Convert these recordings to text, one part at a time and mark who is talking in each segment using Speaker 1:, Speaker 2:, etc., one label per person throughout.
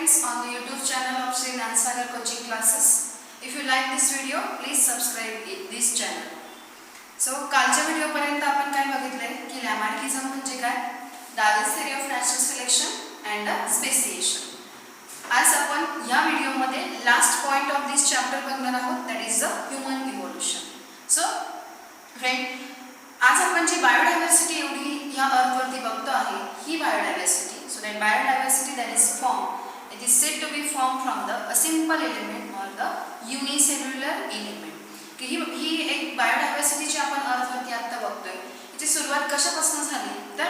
Speaker 1: students on the YouTube channel of Sri Nansagar Coaching Classes. If you like this video, please subscribe this channel. So, कालच्या video पर्यंत आपण काय बघितले की लॅमार्किझम म्हणजे काय, Darwin's theory of natural selection and speciation. आज आपण या व्हिडिओमध्ये last point of this chapter बघणार आहोत, that is the human evolution. So friend, आज आपण जी बायोडायव्हर्सिटी एवढी या अर्थवरती बघतो आहे, ही biodiversity, so that biodiversity that is formed, it is said to be formed from a simple element or the unicellular element. की ही एक बायोडायव्हर्सिटीची आपण अर्थवरती आता बघतोय, याची सुरुवात कशापासून झाली तर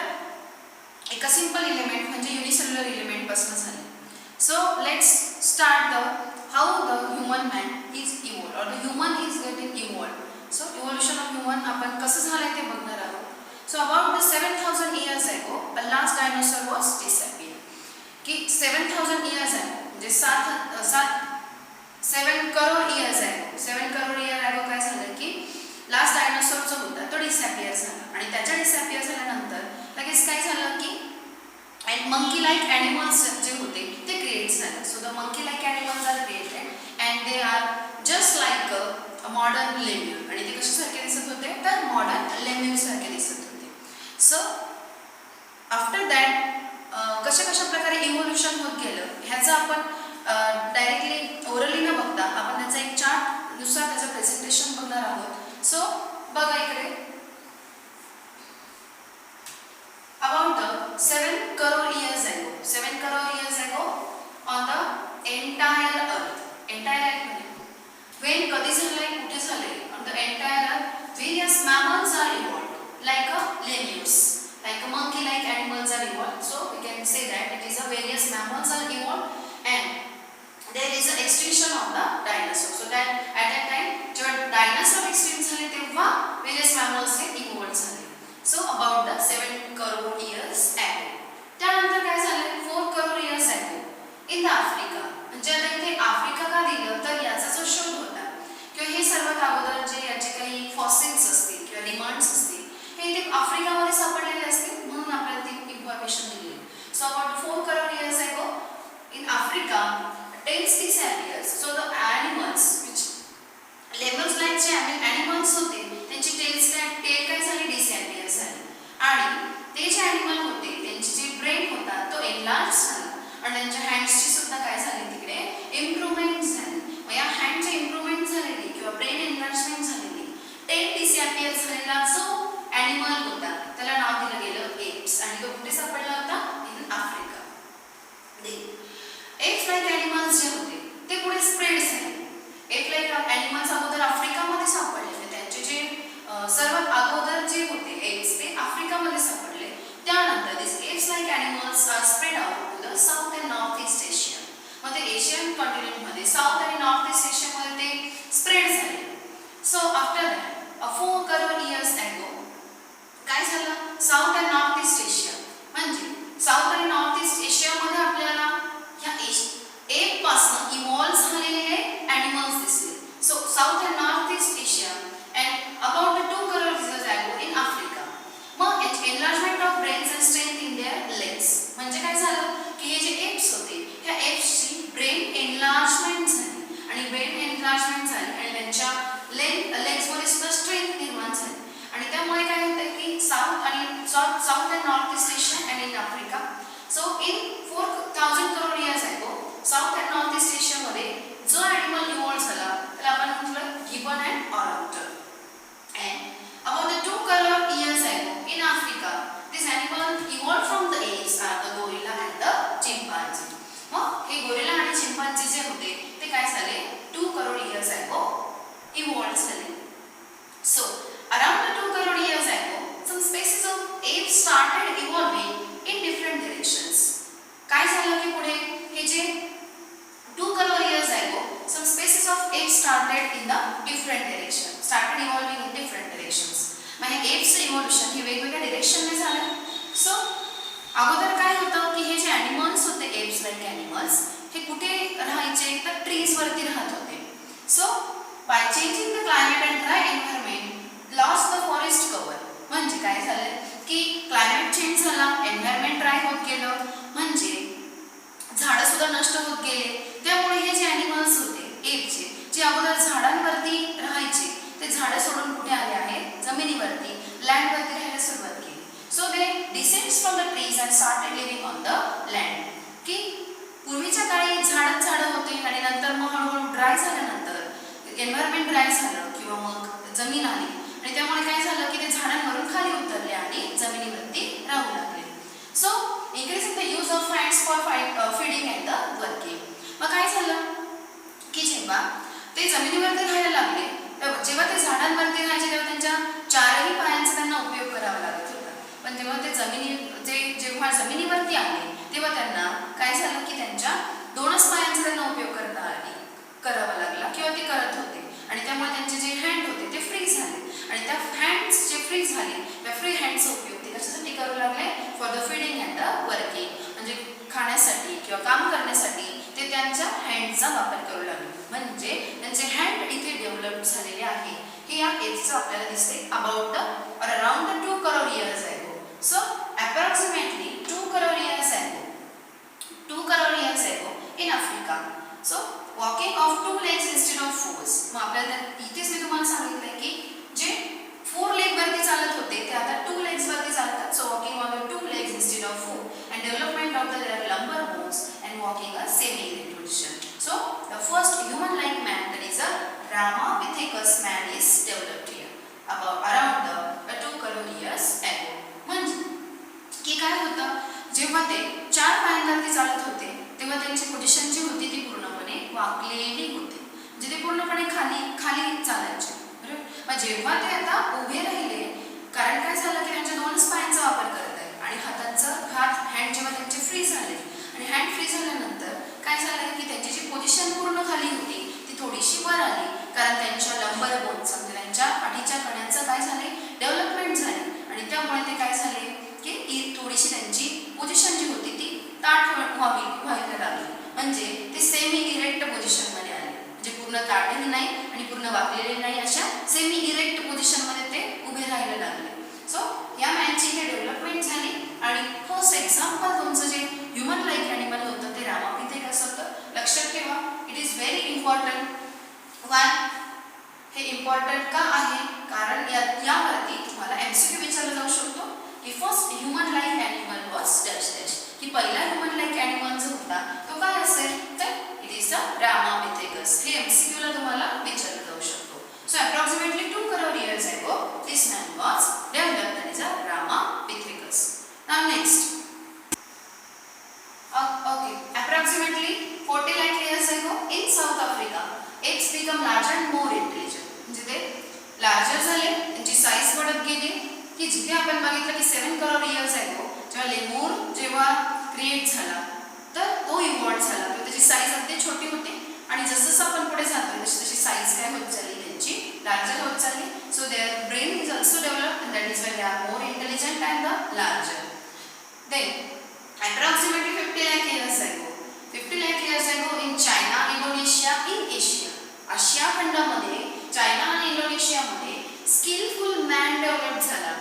Speaker 1: एका सिंपल एलिमेंट म्हणजे युनिसेल्युलर एलिमेंट पासून झाली. So let's start the how the human man is evolve और the human is getting evolve. So evolution of human आपण कसं झालंय ते बघणार आहोत. So about the 7,000 years ago, a last dinosaur was disappeared. कि 7,000 years ago, म्हणजे 7 crore years ago, 7 crore year ago काय झालं की लास्ट डायनोसॉर जो होता तो डिसअपियर झाला आणि त्याच्या डिसअपियर झाल्यानंतर लगेच काय झालं की मंकी लाईक ॲनिमल्स जे होते ते क्रिएट झाले. So the monkey like animals are created and they are just like a modern lemur. आणि ते कशासारखे दिसत होते तर मॉडर्न लेम्यूर सारखे दिसत होते. सो आफ्टर दॅट कशा प्रकारे इव्होल्युशन होत गेलं ह्याचं आपण डायरेक्टली ओरली न बघता आपण त्याचा एक चार्ट नुसार त्याचं प्रेझेंटेशन बघणार आहोत. सो बघा इकडे, about the 7 crore years ago, 7 crore years ago on the entire earth. Entire earth म्हणजे वेन कधी झालंय, कुठे झालंय, on the entire earth various mammals are evolved like a lemurs, like a monkey-like animals are evolved. So we can say that it is a various mammals are evolved and there is an extinction of the dinosaur. So that at that time, जेव्हा dinosaur extinct झाले तेव्हा various mammals हे evolved झाले. So about the 7 crore years ago. त्यानंतर काय झाले 4 crore years ago in the Africa. म्हणजे आता इथे आफ्रिका का दिलं तर याचा जो शोध होता किंवा हे सर्वात अगोदर जे याचे काही फॉसिल्स असतील किंवा रिमांड्स असतील हे इथे आफ्रिकामध्ये सापडलेले असतील म्हणून आपल्याला ती इन्फॉर्मेशन दिली. So about 4 crore years ago in Africa tails disappears. So the animals which lemurs like जे animals होते त्यांची टेल काय झाली डिसअपियर झाली आणि ते जे ॲनिमल होते त्यांची जे ब्रेन होता तो एनलार्ज झाला आणि त्यांच्या हँड्सची सुद्धा काय झाली तिकडे इम्प्रूव्हमेंट झाली. मग या हँडची इम्प्रूव्हमेंट झालेली किंवा ब्रेन एनलार्जमेंट झालेली टेल डिसअपियर झालेला जो ॲनिमल होता त्याला नाव दिलं गेलं एप्स आणि तो कुठे सापडला होता in Africa. Apps like animals जे होते ते पुढे स्प्रेड झाले. एप लाईक ॲनिमल्स अगोदर आफ्रिकामध्ये सापडले, त्यांचे जे सर्वात अगोदर जे होते एप्स ते आफ्रिकामध्ये सापडले. त्यानंतर this apes like animals are spread out to the south and north east Asia. मग ते एशियन कॉन्टिनेंटमध्ये साऊथ आणि नॉर्थ ईस्ट एशियामध्ये ते स्प्रेड झाले. So after that 4 crore years ago काय झालं south and north east Asia म्हणजे साऊथ आणि नॉर्थ ईस्ट एशियामध्ये आपल्याला ह्या एप पासून इव्हॉल्व झालेले ॲनिमल्स दिसले. So south and north east Asia and about 2 crore years ago in Africa. मग enlargement of brains and strength in their legs म्हणजे काय झालं की हे जे एप्स होते ह्या एप्सची ब्रेन एनलार्जमेंट झाली आणि ब्रेन एनलार्जमेंट झाली आणि त्यांच्या लेग्समध्ये सुद्धा स्ट्रेंथ निर्माण झाली आणि त्यामुळे काय होतं की south and north east Asia and in Africa. So in 4,000 crore years ago south and north east एशियामध्ये जो ॲनिमल इव्हॉल्व झाला त्याला आपण म्हटलं gibbon and orangutan. And about the 2 crore years ago in Africa this animal evolved from the apes are the gorilla and the chimpanzee. मग हे gorilla आणि chimpanzee जे होते ते काय झाले 2 करोड इयर्स ago evolved झाले. So around the 2 crore years ago, some species of apes started evolving in different directions. काय झालं की पुढे हे जे 2 crore years ago, some species of apes started in the different direction, started evolving in different directions. म्हणजे एप्सचं evolution हे वेगवेगळ्या डिरेक्शनने झालं. सो अगोदर काय होतं की हे जे ॲनिमल्स होते एप्स लाईक ॲनिमल्स हे कुठे राहायचे तर ट्रीजवरती राहत होते. So by changing the climate and dry environment lost the forest cover. म्हणजे काय झालं की क्लायमेट चेंज झाला, एन्व्हायरमेंट ड्राय होत गेलं म्हणजे झाडं सुद्धा नष्ट होत केले, त्यामुळे हे जे ॲनिमल्स होते एपचे, जे अगोदर झाडांवरती राहायचे, ते झाडं सोडून कुठे आले आहेत, जमिनीवरती, लँडवरती राहायला सुरुवात केली. So they descends from the trees and started living on the land. की पूर्वीच्या काळी झाडं होते आणि नंतर मग हळूहळू ड्राय झाल्यानंतर एन्व्हायरमेंट ड्राय झालं किंवा मग जमीन आली आणि त्यामुळे काय झालं की ते झाडांवरून खाली उतरले आणि जमिनीवरती राहू लागले. So increasing the use of hands for feeding and the working. मग काय झालं की जेव्हा ते जमिनीवरती राहायला लागले, तर जेव्हा ते झाडांवरती राहायचे तेव्हा त्यांच्या चारही पायांचा त्यांना उपयोग करावा लागत होता. पण जेव्हा ते जेव्हा जमिनीवरती आले तेव्हा त्यांना काय झालं की त्यांच्या दोनच पायांचा त्यांना उपयोग करावा लागला किंवा ते करत होते आणि त्यामुळे त्यांचे जे हँड होते ते फ्री झाले आणि त्या हँड्स जे फ्री झाले त्या फ्री हँडचा उपयोग ते कशासाठी करू लागले, for the feeding and the working. म्हणजे खाण्यासाठी किंवा काम करण्यासाठी ते त्यांच्या हँडचा वापर करू लागले. म्हणजे त्यांचे हँड इथे डेव्हलप झालेले आहे. हे या एजचं आपल्याला दिसते अबाउट द और अराउंड द 2 करोड इयर्स अगो. सो अप्रॉक्सिमेटली 2 करोड इयर्स अगो, 2 करोड इयर्स अगो in Africa. So walking of 2 legs instead of 4. मग आपल्याला इथेच मी तुम्हाला सांगितलंय की जे 4 लेग वरती चालत होते ते आता 2 लेग्स वरती चालतात. So walking on the 2 legs instead of 4 and development of the lumbar bones and walking a semi erect position. So the first human like man, that is a Ramapithecus man, is developed here around the 2 crore years ago. म्हणजे की काय होतं, जेव्हा ते 4 पायांवरती चालत होते तेव्हा त्यांची पोझिशन जी होती ती पूर्णपणे वाकलेली होती. म्हणजे ते पूर्णपणे खाली चालायचे. बरोबर. मग जेव्हा ते आता उभे राहिले, कारण काय झालं की त्यांच्या दोनच पायांचा वापर करत आहे आणि हँड जेव्हा त्यांचे फ्री झाले आणि हँड फ्री झाल्यानंतर काय झालं की त्यांची जी पोझिशन पूर्ण खाली होती ती थोडीशी वर आली, कारण त्यांच्या लंबर बोन्स म्हणजे त्यांच्या पाठीच्या कण्याचं काय झाले, डेव्हलपमेंट झाली आणि त्यामुळे ते काय झाले की थोडीशी त्यांची पोझिशन जी होती ती ताठ व्हायला लागली. म्हणजे ते सेमी इरेक्ट पोझिशनमध्ये आले. म्हणजे पूर्ण ताठही नाही आणि पूर्ण वाकलेले नाही, अशा सेमी इरेक्ट पोझिशनमध्ये ते उभे राहायला लागले. सो या मॅनची हे डेव्हलपमेंट झाली आणि फर्स्ट एक्झाम्पल तुमचं जे ह्युमन लाईक ॲनिमल होतं ते रामापिथेकस होतं. लक्षात ठेवा, it is very important. Y हे इम्पॉर्टंट का आहे, कारण यावरती तुम्हाला MCQ विचारला जाऊ शकतो की first human like animal was dash dash, की पहिला ह्युमन लाईक ॲनिमल जो होता तो काय असेल, तर इट इज द रामापिथेकस. हे MCQ ला तुम्हाला विचारलं जाऊ शकतो. सो अप्रॉक्सिमेटली 2 करोड इयर्स अगो दिस man was developed, that is a Ramapithecus. Now next, okay, approximately 40 lakh years ago in South Africa, apes become larger and more intelligent. म्हणजे ते larger झाले, त्यांची साईज वाढत गेली. की जिथे आपण बघितलं की 7 करोड इयर्स अगो जेव्हा लेमूर क्रिएट झाला तर तो इव्हॉल्व झाला, तर त्याची साईज अगदी छोटी होती आणि जसं आपण पुढे जातो तशी तशी साईज काय होत चालली त्यांची, लार्जर होत चालली. So their brain is also developed and that is why they are more intelligent and the larger. Then approximately 50 lakh years ago, 50 lakh years ago in China, Indonesia, in Asia, आशिया खंडामध्ये China आणि इंडोनेशियामध्ये skilful man develop झाला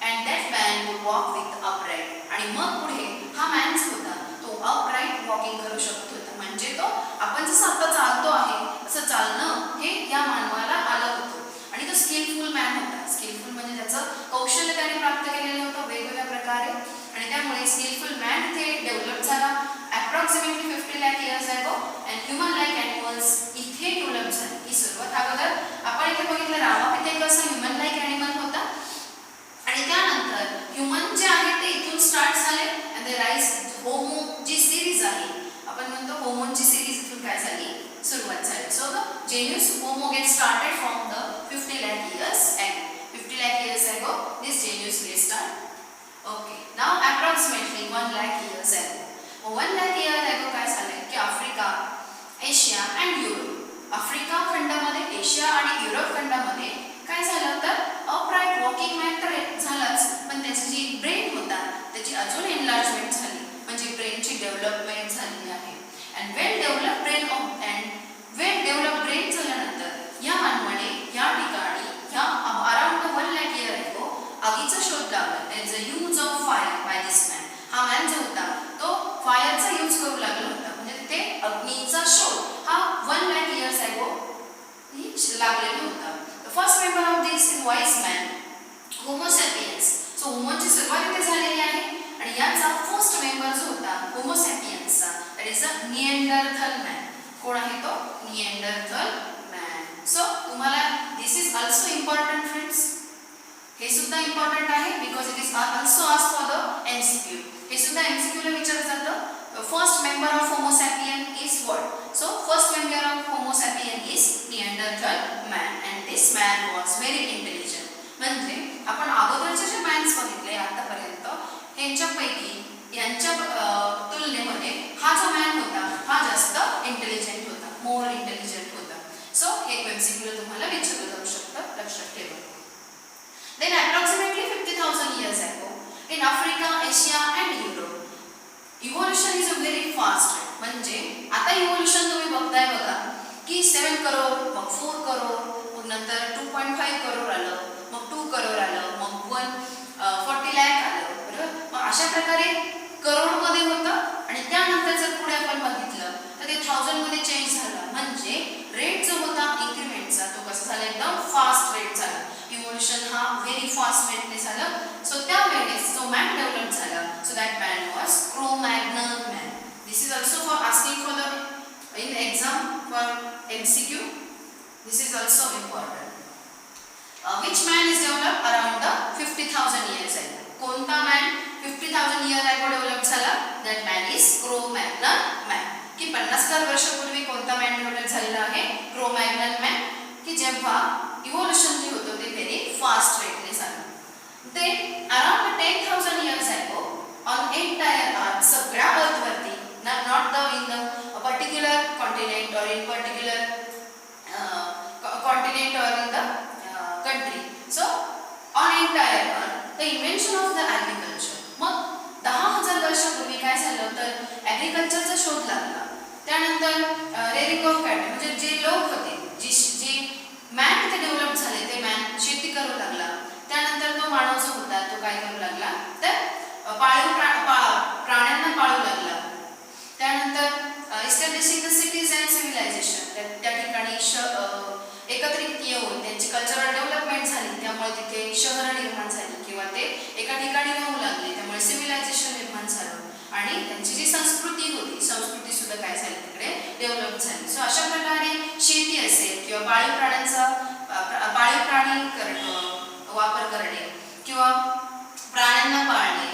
Speaker 1: and that man would walk with upright. आणि मग पुढे हा man जो होता तो अपराईट वॉकिंग करू शकत होता. म्हणजे तो आपण जसं आता चालतो आहे तसं चालणं हे या मानवाला आलं होतं आणि तो स्किलफुल मॅन होता. स्किलफुल म्हणजे त्याचं कौशल्य त्याने प्राप्त केलेलं होतं वेगवेगळ्या प्रकारे आणि त्यामुळे स्किलफुल मॅन इथे डेव्हलप झाला approximately 50 lakh years ago and human like animals इथे डेव्हलप झाले. ही सुरुवात अगोदर आपण इथे बघितलं रामापिथेकस हा ह्युमन लाईक ॲनिमल होता आणि त्यानंतर ह्युमन जे आहे ते इथून स्टार्ट झाले अँड द राईज होमो जी सिरीज आहे, आपण म्हणतो होमोची सिरीज इथून काय झाली, सुरुवात झाली. So the genus Homo get started from the 50 lakh years ago. 50 lakh years ago this genus get started. Okay, now approximately 1 lakh years ago. 1 lakh years ago काय झाले की Africa, Asia and Europe, Africa खंडामध्ये, Asia आणि Europe खंडामध्ये काय झालं तर upright walking man तर झालाच, पण त्याची जी ब्रेन होता त्याची अजून एनलार्जमेंट झाली, म्हणजे ब्रेनची डेव्हलपमेंट झाली आहे. अँड वेल डेव्हलप ब्रेन झाल्यानंतर या मानवाने या ठिकाणी या अराउंड 1 lakh year ago आगीचा शोध लावला. The use of fire by this man. हा मॅन जो होता तो फायरचा यूज करू लागला होता, म्हणजे ते अग्नीचा this wise man Homo sapiens. So होमोची सुरुवात इथे झालेली आहे आणि याचा फर्स्ट मेंबर जो होता होमो सॅपियन्सचा that is a Neanderthal man. कोण आहे तो? Neanderthal man. सो तुम्हाला this is also important friends. हे सुद्धा इम्पॉर्टंट आहे because it is also asked for the MCQ. हे सुद्धा एमसीक्यू ला विचारलं जातं. First member of Homo sapien is what? So first member of Homo sapien is Neanderthal man and this man was very intelligent. म्हणजे आपण अगोदरचे जे man's बघितले आतापर्यंत यांच्या तुलनेमध्ये हा जो मॅन होता हा जास्त इंटेलिजंट होता, मोर इंटेलिजंट होता. सो हे एमसीक्यू तुम्हाला विचारलं जाऊ शकतं, लक्षात ठेवा. Then approximately 50,000 years ago in Africa, Asia and Europe, evolution is a very fast rate. म्हणजे आता इव्होल्यूशन तुम्ही बघताय बघा की 7 करोड, मग 4 करोड, मग नंतर 2.5 करोड आलं, मग 2 करोड आलं, मग 140 लाख आलं, बरोबर. मग अशा प्रकारे करोडमध्ये होतं आणि त्यानंतर जर पुढे आपण बघितलं तर ते 1000 मध्ये चेंज झालं. म्हणजे रेट जो होता इन्क्रीमेंटचा तो कसा झाला? एकदम फास्ट रेट झाला. इव्होल्यूशन हा व्हेरी फास्ट रेटने झालं. सो त्यावेळेस जो मॅन डेव्हलप झाला so that man was Cro Magnon man. This is also for asking for the in exam for MCQ. This is also important. Which man is develop around the 50,000 years ago. कोणता man 50,000 years ago develop झाला? That man is Cro Magnon man. की 50,000 वर्षापूर्वी कोणता man develop झालेला आहे? क्रो-मॅग्नन man. की जेव्हा evolution जे होतं ते व्हेरी फास्ट रेटने झालं. ते around 10,000 years ago on entire earth, सगळ्या अर्थवरती, not the in the particular continent और इन पर्टिक्युलर कॉन्टिनेंट और in the country. So on entire earth the invention of the agriculture. मग 10,000 वर्षापूर्वी काय झालं तर ॲग्रिकल्चरचा शोध लागला. त्यानंतर रेअरिंग ऑफ कॅटल म्हणजे जे लोक होते, जे मॅन तिथे डेव्हलप झाले ते मॅन शेती करू लागला. त्यानंतर तो मानव जो होता तो काय करू लागला तर पाळीव प्राण्यांना पाळू लागला. त्यानंतर establishing the cities and civilization, त्या ठिकाणी एकत्रित येऊन त्यांची कल्चरल डेव्हलपमेंट झाली, त्यामुळे तिथे शहरं निर्माण झाली किंवा ते एका ठिकाणी राहू लागले, त्यामुळे सिव्हिलायझेशन निर्माण झालं आणि त्यांची जी संस्कृती होती संस्कृती सुद्धा काय झाली तिकडे डेव्हलप झाली. सो अशा प्रकारे शेती असेल किंवा पाळीव प्राणी वापर करणे किंवा प्राण्यांना पाळणे,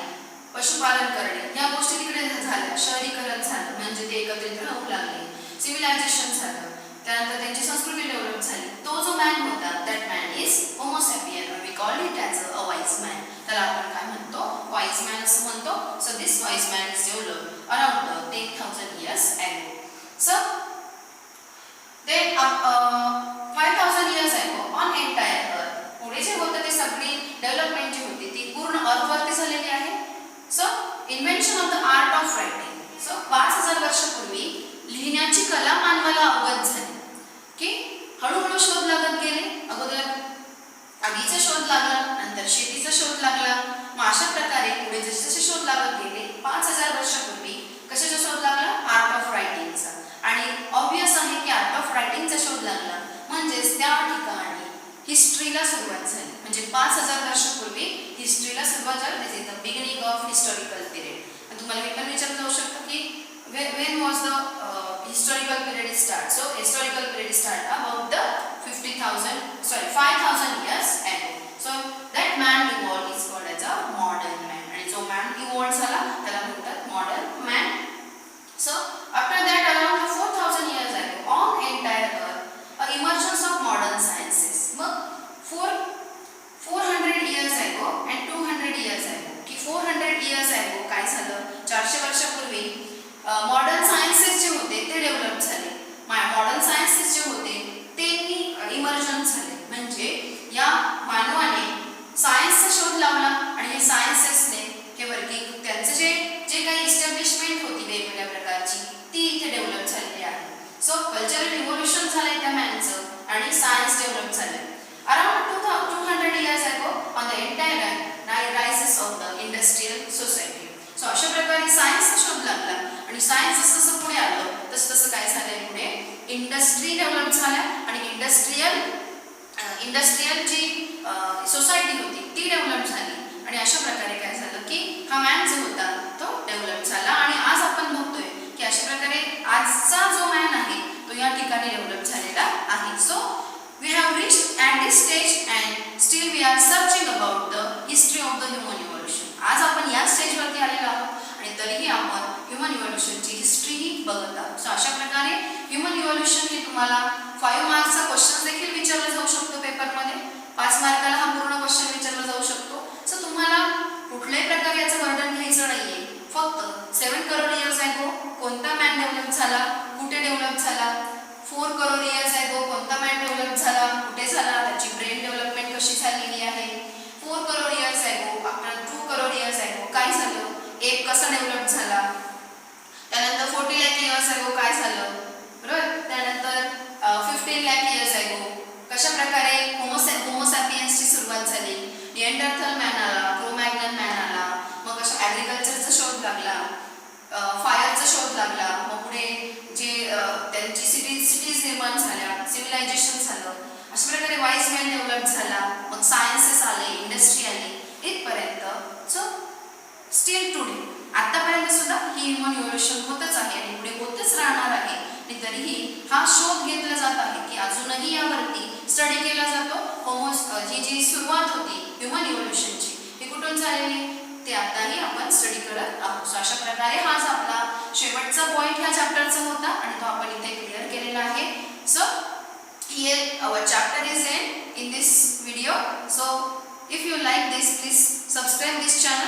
Speaker 1: पशुपालन करणे या गोष्टी तिकडे झाल्या. शहरीकरण झालं म्हणजे ते एकत्रित राहू लागले, सिव्हिलायझेशन झालं, त्यानंतर त्यांची संस्कृती डेव्हलप झाली. तो जो मॅन होता that man is homo sapien. We call it as a wise man. त्याला आपण काय म्हणतो? वाईज मॅन असं म्हणतो. So this wise man is develop around 10,000 years ago. So then 5,000 years ago on entire earth, पुढे जे होतं ते सगळी डेव्हलपमेंट जी होती ती पूर्ण अर्थवरती झालेली आहे. So invention of the art of writing. So 5,000 वर्षापूर्वी लिहिण्याची कला मानवाला अवगत झाली की हळूहळू शोध लागत गेले. अगोदर आगीचा शोध लागला, नंतर शेतीचा शोध लागला. मग अशा प्रकारे पुढे जसे जसे शोध लागत गेले 5,000 वर्षापूर्वी कशाचा शोध लागला? आर्ट ऑफ रायटिंगचा. आणि ऑब्वियस आहे की आर्ट ऑफ रायटिंगचा शोध लागला म्हणजेच त्या ठिकाणी हिस्ट्रीला सुरुवात झाली. म्हणजे 5,000 वर्षापूर्वी हिस्ट्रीला सुरुवात झाली. This is the beginning of historical period. तुम्हाला हे पण विचारलं जाऊ शकतं की when was the historical period start? So historical period start about the 5,000 years ago. So that man evolved is called as a modern man. आणि जो man evolved झाला त्याला म्हणतात modern man. So after that around 4,000 years ago on entire earth a emergence of modern sciences. मग 400 years ago and 200 years ago की 400 years ago काय झालं? 400 वर्षापूर्वी मॉडर्न सायन्सेस जे होते ते डेव्हलप झाले. मॉडर्न सायन्सेस जे होते ते इमर्जन झाले. म्हणजे या मानवाने सायन्सचा शोध लावला आणि हे सायन्सेसने हे वर्किंग त्यांचं जे काही इस्टॅब्लिशमेंट होती वेगवेगळ्या प्रकारची ती इथे डेव्हलप झालेली आहे. सो कल्चरल इव्होल्युशन झालंय त्या मॅनचं आणि सायन्स डेव्हलप झालंय. Around 200 years ago on the entire rises of the industrial society. So अशा प्रकारे सायन्सचा शोध लागला आणि सायन्स जसं जसं पुढे आलं तसं तसं काय झालंय पुढे इंडस्ट्री डेव्हलप झाल्या आणि इंडस्ट्रियल जी सोसायटी होती ती डेव्हलप झाली आणि अशा प्रकारे काय झालं की हा मॅन जो होता तो डेव्हलप झाला आणि आज आपण बघतोय की अशा प्रकारे आजचा जो मॅन आहे तो या ठिकाणी डेव्हलप झालेला आहे. So we have reached at this stage and still we are searching about the history of the human evolution. आज आपण या स्टेजवरती आलेलो आहोत आणि तरीही आपण ह्युमन इव्होल्युशनची हिस्ट्रीही बघत आहोत. सो अशा प्रकारे ह्युमन इव्होल्युशन हे तुम्हाला 5 मार्क्सचा क्वेश्चन देखील विचारला जाऊ शकतो पेपरमध्ये. 5 मार्काला हा पूर्ण क्वेश्चन विचारला जाऊ शकतो. सो तुम्हाला कुठल्याही प्रकारे याचं वर्णन घ्यायचं नाहीये. फक्त 7 करोड इयर्स ॲगो कोणता मॅन डेव्हलप झाला, कुठे डेव्हलप झाला, 4 करोड इयर्स ॲगो कोणता मॅन डेव्हलप झाला, कुठे झाला, त्याची ब्रेन डेव्हलपमेंट कशी झालेली आहे, 4 crore years ago after 2 crore years ago काय झालं, एक कसा डेव्हलप झाला, त्यानंतर 40 लाख इयर्स ॲगो काय झालं, बरोबर. त्यानंतर 15 लाख इयर्स ॲगो कशा प्रकारे होमोसॅपियन्सची सुरुवात झाली, निएंडरथल मॅन आला, क्रो-मॅग्नन मॅन आला, मग कशा ॲग्रिकल्चरचा शोध लागला, फायरचा शोध लागला, मग पुढे जे त्यांची सिटीज निर्माण झाल्या, सिव्हिलायझेशन झालं, अशा प्रकारे वाईज मॅन डेव्हलप झाला, मग सायन्सेस आले, इंडस्ट्री आली इथपर्यंत. सो स्टील टुडे आतापर्यंत सुद्धा ही ह्युमन इव्होल्युशन होतच आहे आणि पुढे होतच राहणार आहे. आणि तरीही हा शोध घेतला जात आहे की अजूनही यावरती स्टडी केला जातो. ही जी सुरुवात होती ह्युमन इव्होल्युशनची ही कुठून झालेली ते आताही आपण स्टडी करत आहोत. सो अशा प्रकारे हाच आपला शेवटचा पॉईंट ह्या चॅप्टरचा होता आणि तो आपण इथे क्लिअर केलेला आहे. So here our chapter is in this video. So if you like this, please subscribe this channel.